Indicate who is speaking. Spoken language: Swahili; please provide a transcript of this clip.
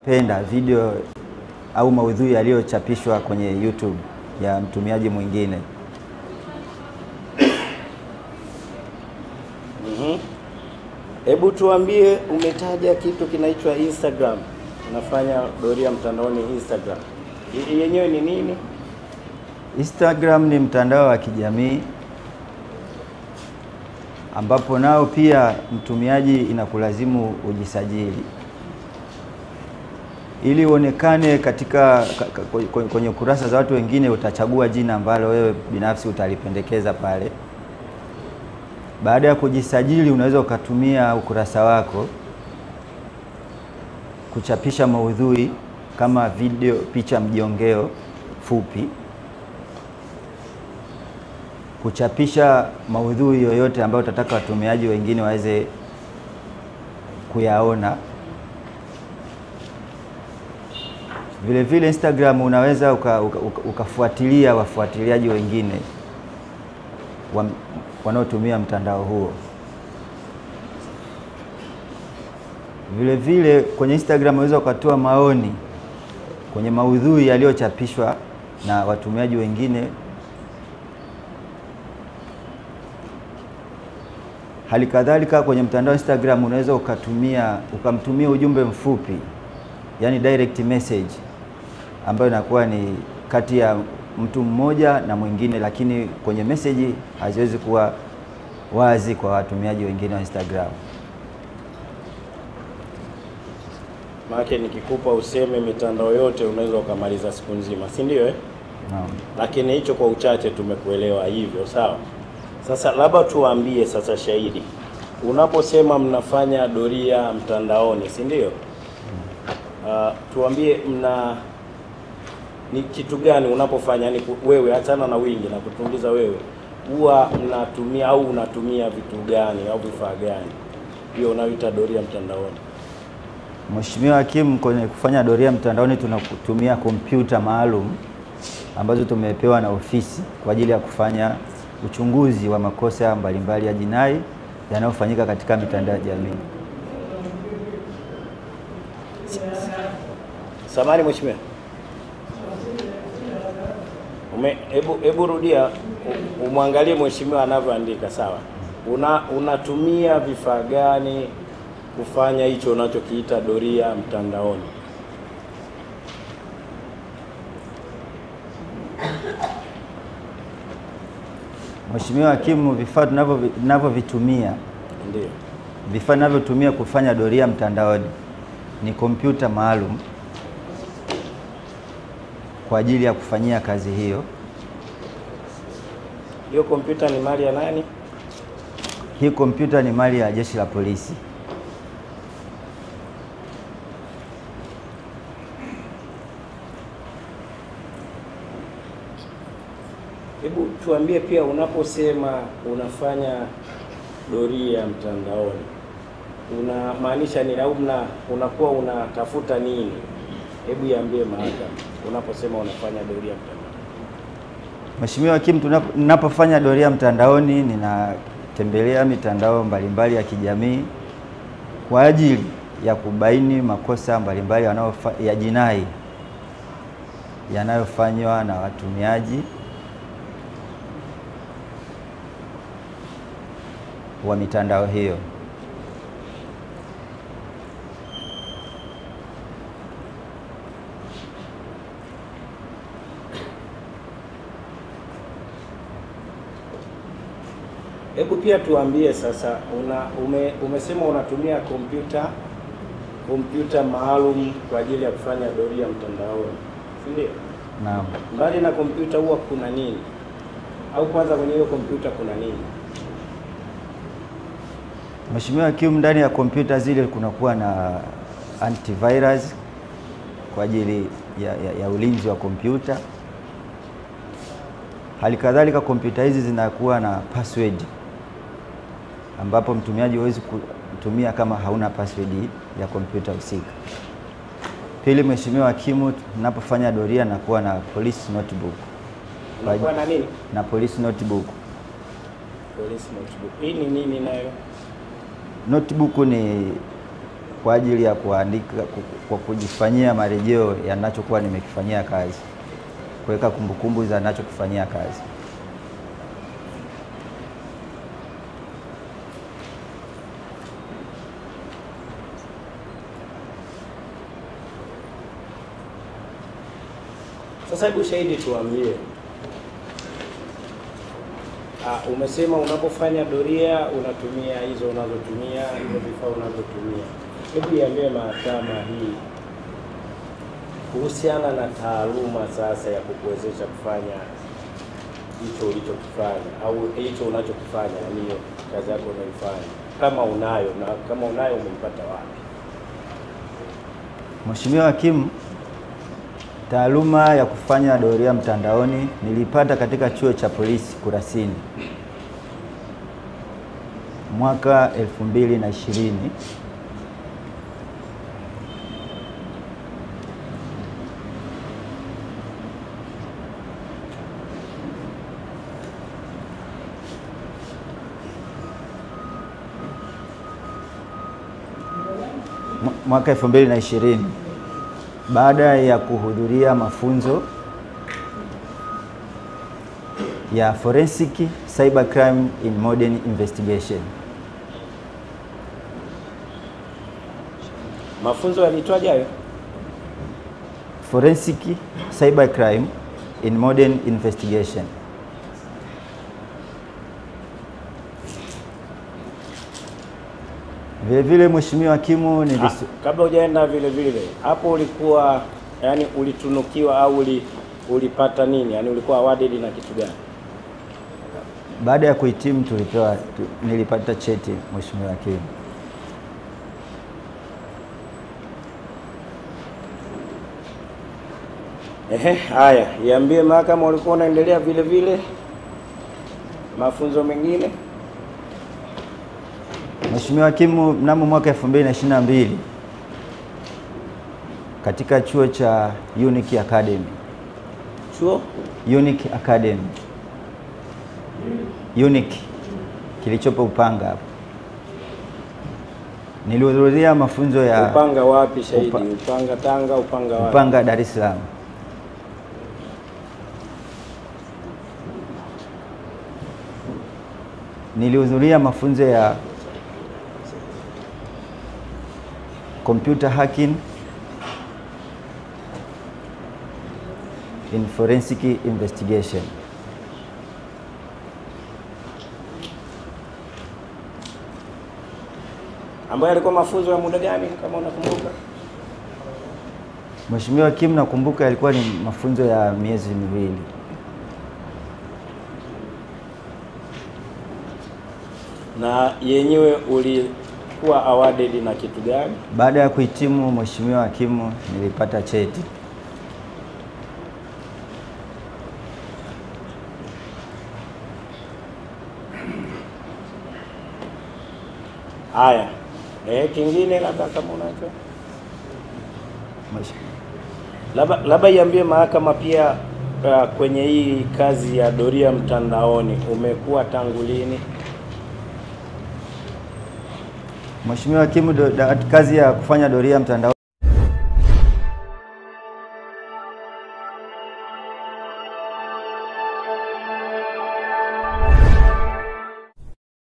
Speaker 1: Penda video au maudhui yaliyochapishwa kwenye YouTube ya mtumiaji mwingine.
Speaker 2: Hebu tuambie, umetaja kitu kinaitwa Instagram. Unafanya doria mtandaoni Instagram. Yenyewe ni nini?
Speaker 1: Instagram ni mtandao wa kijamii ambapo nao pia mtumiaji inakulazimu ujisajili ili uonekane kwenye kurasa za watu wengine. Utachagua jina ambalo wewe binafsi utalipendekeza pale. Baada ya kujisajili, unaweza ukatumia ukurasa wako kuchapisha maudhui kama video, picha mjongeo fupi, kuchapisha maudhui yoyote ambayo utataka watumiaji wengine waweze kuyaona. Vile vile Instagram unaweza ukafuatilia wafuatiliaji wengine wanaotumia mtandao huo. Vile vile kwenye Instagram unaweza ukatoa maoni kwenye maudhui yaliyochapishwa na watumiaji wengine. Hali kadhalika kwenye mtandao Instagram unaweza ukamtumia ujumbe mfupi, yani direct message, ambayo inakuwa ni kati ya mtu mmoja na mwingine, lakini kwenye message haziwezi kuwa wazi kwa watumiaji wengine wa Instagram.
Speaker 2: Maana nikikupa useme mitandao yote unaweza ukamaliza siku nzima, si ndio
Speaker 1: Naam.
Speaker 2: Lakini hicho kwa uchache tumekuelewa hivyo, sawa? Sasa labda tuambie sasa, Shahidi, unaposema mnafanya doria mtandaoni, si ndio? Tuambie ni kitu gani unapofanya, yani wewe achana na wingi na kutungiza, wewe huwa mnatumia au unatumia vitu gani au vifaa gani hiyo unaoita doria mtandaoni?
Speaker 1: Mheshimiwa Hakimu, kwenye kufanya doria mtandaoni tunatumia kompyuta maalum ambazo tumepewa na ofisi kwa ajili ya kufanya uchunguzi wa makosa mbalimbali ya jinai yanayofanyika katika mitandao ya jamii.
Speaker 2: Samahani Mheshimiwa, hebu rudia, umwangalie Mheshimiwa anavyoandika, sawa? Unatumia vifaa gani kufanya hicho unachokiita doria mtandaoni?
Speaker 1: Mheshimiwa Hakimu, vifaa tunavyovitumia,
Speaker 2: ndio
Speaker 1: vifaa ninavyotumia kufanya doria mtandaoni ni kompyuta maalum kwa ajili ya kufanyia kazi hiyo.
Speaker 2: Hiyo kompyuta ni mali ya nani?
Speaker 1: Hii kompyuta ni mali ya Jeshi la Polisi.
Speaker 2: Hebu tuambie pia, unaposema unafanya doria mtandaoni unamaanisha ni au unakuwa unatafuta nini? Hebu iambie mahakama, unaposema unafanya doria mtandaoni.
Speaker 1: Mheshimiwa Hakimu, ninapofanya doria mtandaoni ninatembelea mitandao mbalimbali ya kijamii kwa ajili ya kubaini makosa mbalimbali ya jinai yanayofanywa na watumiaji wa mitandao hiyo.
Speaker 2: Hebu pia tuambie sasa, umesema unatumia kompyuta maalum kwa ajili ya kufanya doria mtandaoni, si ndio?
Speaker 1: Naam.
Speaker 2: Mbali na kompyuta huwa kuna nini? Au kwanza kwenye hiyo kompyuta kuna nini?
Speaker 1: Mheshimiwa Hakimu, ndani ya kompyuta zile kunakuwa na antivirus kwa ajili ya ulinzi wa kompyuta. Hali kadhalika kompyuta hizi zinakuwa na password ambapo mtumiaji hawezi kutumia kama hauna password ya kompyuta husika. Pili, Mheshimiwa Hakimu, ninapofanya doria nakuwa na police notebook.
Speaker 2: Unakuwa na nini?
Speaker 1: Na police notebook.
Speaker 2: Police notebook. Hii ni nini nayo?
Speaker 1: Notebook kwa ajili ya kuandika, kwa kujifanyia marejeo ya ninachokuwa nimekifanyia kazi, kuweka kumbukumbu za ninachokifanyia kazi.
Speaker 2: Sasa hebu shahidi tuambie, umesema unapofanya doria unatumia hizo unazotumia, hizo vifaa unazotumia. Hebu iambie mahakama hii kuhusiana na taaluma sasa ya kukuwezesha kufanya hicho ulichokifanya au hicho unachokifanya, hiyo kazi yako unaifanya, kama unayo, na kama unayo umeipata wapi?
Speaker 1: Mheshimiwa Hakimu, taaluma ya kufanya doria mtandaoni nilipata katika chuo cha polisi Kurasini mwaka 2020. Mwaka 2020 baada ya kuhudhuria mafunzo ya Forensic Cybercrime in Modern Investigation.
Speaker 2: Mafunzo yalitwaje hayo?
Speaker 1: Forensic Cybercrime in Modern Investigation. Vile vile Mheshimiwa Hakimu,
Speaker 2: kabla hujaenda vile hapo ulikuwa yani ulitunukiwa au ulipata nini? Yani ulikuwa awarded na kitu gani?
Speaker 1: Baada ya kuhitimu nilipata cheti Mheshimiwa Hakimu.
Speaker 2: Haya, iambie mahakama ulikuwa unaendelea vile mafunzo mengine.
Speaker 1: Mheshimiwa Hakimu, mnamo mwaka 2022 katika chuo cha Unique Academy.
Speaker 2: Chuo?
Speaker 1: Unique Academy. Unique kilichopo Upanga hapo. Nilihudhuria mafunzo ya
Speaker 2: Upanga wapi shahidi? Upanga Tanga, Upanga wapi?
Speaker 1: Upanga Dar es Salaam. Nilihudhuria mafunzo ya computer hacking in forensic investigation.
Speaker 2: Ambayo alikuwa mafunzo ya muda gani kama unakumbuka?
Speaker 1: Mheshimiwa Hakimu, nakumbuka yalikuwa ni mafunzo ya miezi miwili.
Speaker 2: Na yenyewe ulikuwa awarded na kitu gani?
Speaker 1: Baada ya kuhitimu Mheshimiwa Hakimu, nilipata cheti.
Speaker 2: Haya. Kingine labda kama unacho? Labda iambie mahakama pia kwenye hii kazi ya doria mtandaoni umekuwa tangu lini?
Speaker 1: Mheshimiwa Hakimu, kazi ya kufanya doria mtandaoni